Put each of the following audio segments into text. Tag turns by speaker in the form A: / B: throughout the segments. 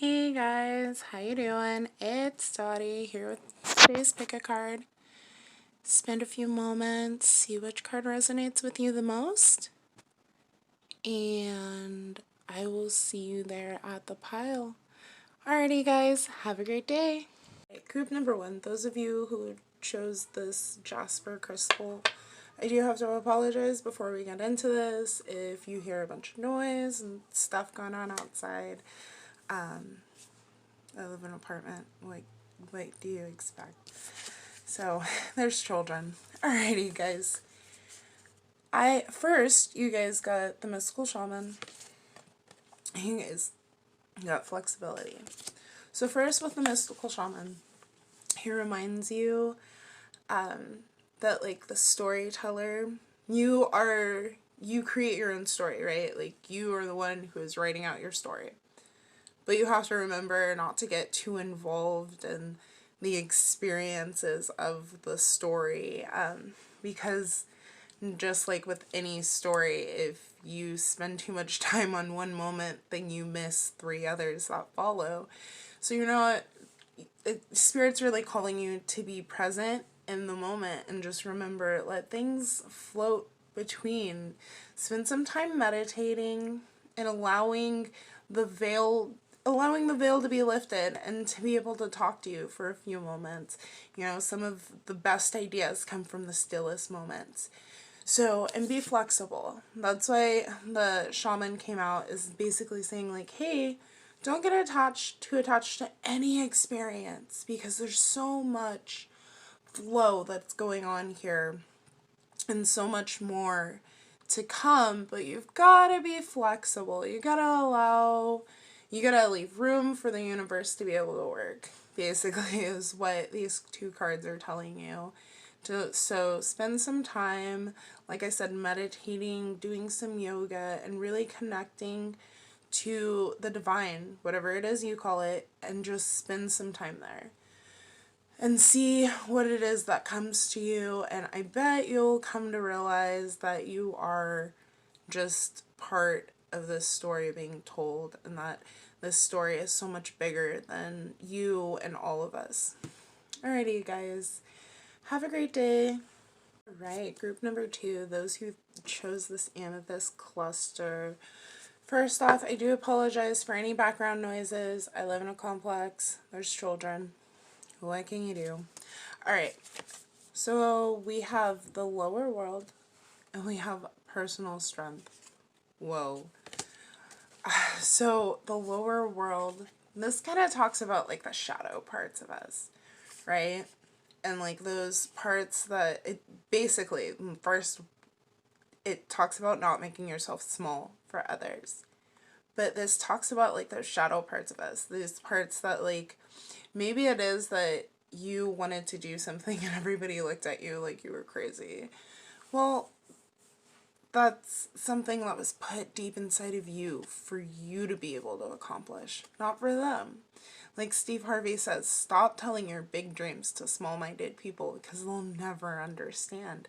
A: Hey guys, how you doing? It's Dottie here with today's pick a card. Spend a few moments, see which card resonates with you the most, and I will see you there at the pile. Alrighty guys, have a great day. Group number 1, those of you who chose this Jasper crystal, I do have to apologize before we get into this if you hear a bunch of noise and stuff going on outside. I live in an apartment. What do you expect? So, there's children. Alrighty, guys. You guys got the mystical shaman. You guys got flexibility. So first with the mystical shaman, he reminds you that like the storyteller, you create your own story, right? Like you are the one who is writing out your story. But you have to remember not to get too involved in the experiences of the story, because just like with any story, if you spend too much time on one moment, then you miss 3 others that follow. So you're not, Spirit's really calling you to be present in the moment and just remember, let things float between. Spend some time meditating and allowing the veil to be lifted and to be able to talk to you for a few moments. You know, some of the best ideas come from the stillest moments. So, and be flexible. That's why the shaman came out, is basically saying like, hey, don't get attached to any experience, because there's so much flow that's going on here and so much more to come, but you've got to be flexible. You got to leave room for the universe to be able to work, basically, is what these 2 cards are telling you. So spend some time, like I said, meditating, doing some yoga, and really connecting to the divine, whatever it is you call it, and just spend some time there and see what it is that comes to you. And I bet you'll come to realize that you are just part of this story being told, and that this story is so much bigger than you and all of us. Alrighty, guys. Have a great day. Alright, group number 2, those who chose this amethyst cluster. First off, I do apologize for any background noises. I live in a complex. There's children. What can you do? Alright, so we have the lower world and we have personal strength. Whoa. So the lower world, this kind of talks about like the shadow parts of us, right? And like those parts that it basically, first it talks about not making yourself small for others. But this talks about like those shadow parts of us, these parts that like, maybe it is that you wanted to do something and everybody looked at you like you were crazy. Well, that's something that was put deep inside of you for you to be able to accomplish, not for them. Like Steve Harvey says, stop telling your big dreams to small-minded people, because they'll never understand.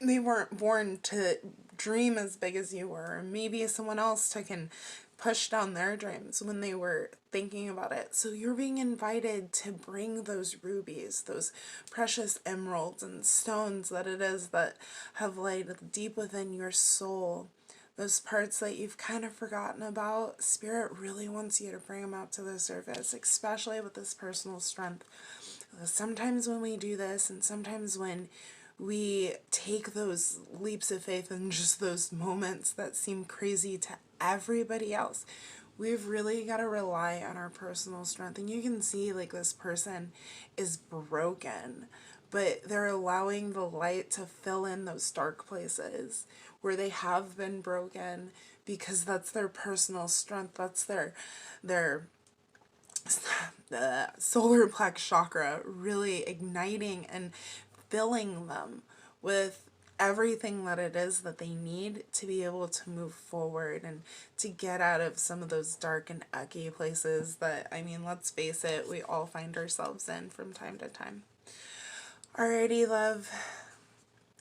A: They weren't born to dream as big as you were. Maybe someone else took and pushed down their dreams when they were thinking about it. So you're being invited to bring those rubies, those precious emeralds and stones that it is that have laid deep within your soul. Those parts that you've kind of forgotten about, Spirit really wants you to bring them up to the surface, especially with this personal strength. Sometimes when we do this, and sometimes when we take those leaps of faith and just those moments that seem crazy to everybody else, we've really got to rely on our personal strength. And you can see like this person is broken, but they're allowing the light to fill in those dark places where they have been broken, because that's their personal strength. That's their the solar plex chakra really igniting and filling them with everything that it is that they need to be able to move forward and to get out of some of those dark and icky places that, I mean, let's face it, we all find ourselves in from time to time. Alrighty, love.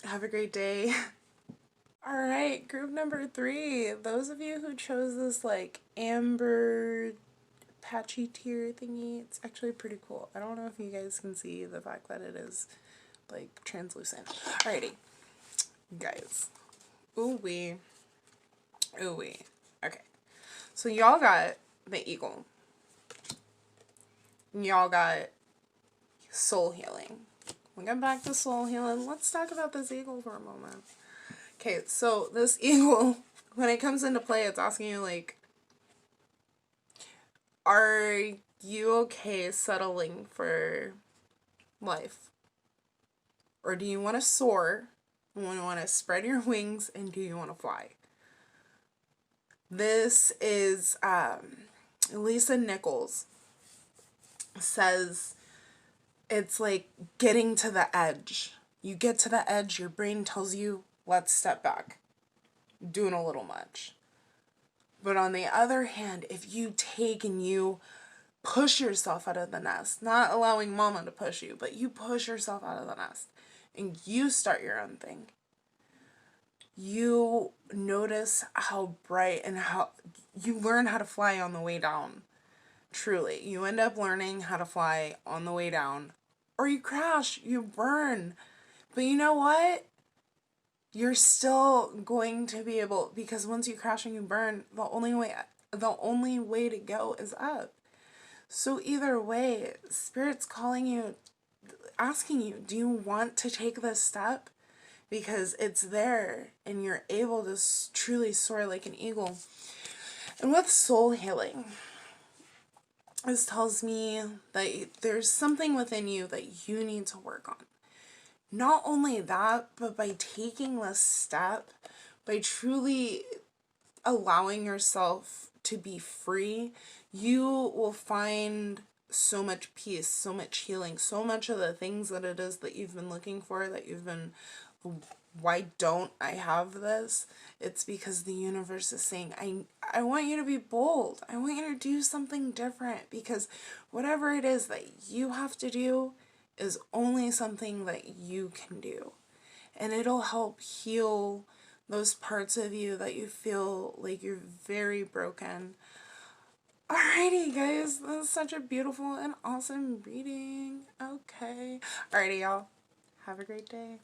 A: Have a great day. Alright, group number 3. Those of you who chose this like amber patchy tear thingy. It's actually pretty cool. I don't know if you guys can see the fact that it is like translucent. Alrighty, guys. Ooh wee. Ooh wee. Okay. So y'all got the eagle. Y'all got soul healing. We'll get back to soul healing. Let's talk about this eagle for a moment. Okay, so this eagle, when it comes into play, it's asking you, like, are you okay settling for life? Or do you want to soar? Do you want to spread your wings? And do you want to fly? This is Lisa Nichols says it's like getting to the edge. You get to the edge, your brain tells you, let's step back. Doing a little much. But on the other hand, if you take and you push yourself out of the nest, not allowing mama to push you, but you push yourself out of the nest and you start your own thing, you notice how bright and how you learn how to fly on the way down. Truly, you end up learning how to fly on the way down, or you crash, you burn. But you know what? You're still going to be able, because once you crash and you burn, the only way to go is up. So either way, Spirit's calling you, asking you, do you want to take this step? Because it's there and you're able to truly soar like an eagle. And with soul healing, this tells me that there's something within you that you need to work on. Not only that, but by taking this step, by truly allowing yourself to be free, you will find so much peace, so much healing, so much of the things that it is that you've been looking for, that you've been, why don't I have this? It's because the universe is saying, I want you to be bold. I want you to do something different, because whatever it is that you have to do is only something that you can do. And it'll help heal those parts of you that you feel like you're very broken. Alrighty, guys. This is such a beautiful and awesome reading. Okay. Alrighty, y'all. Have a great day.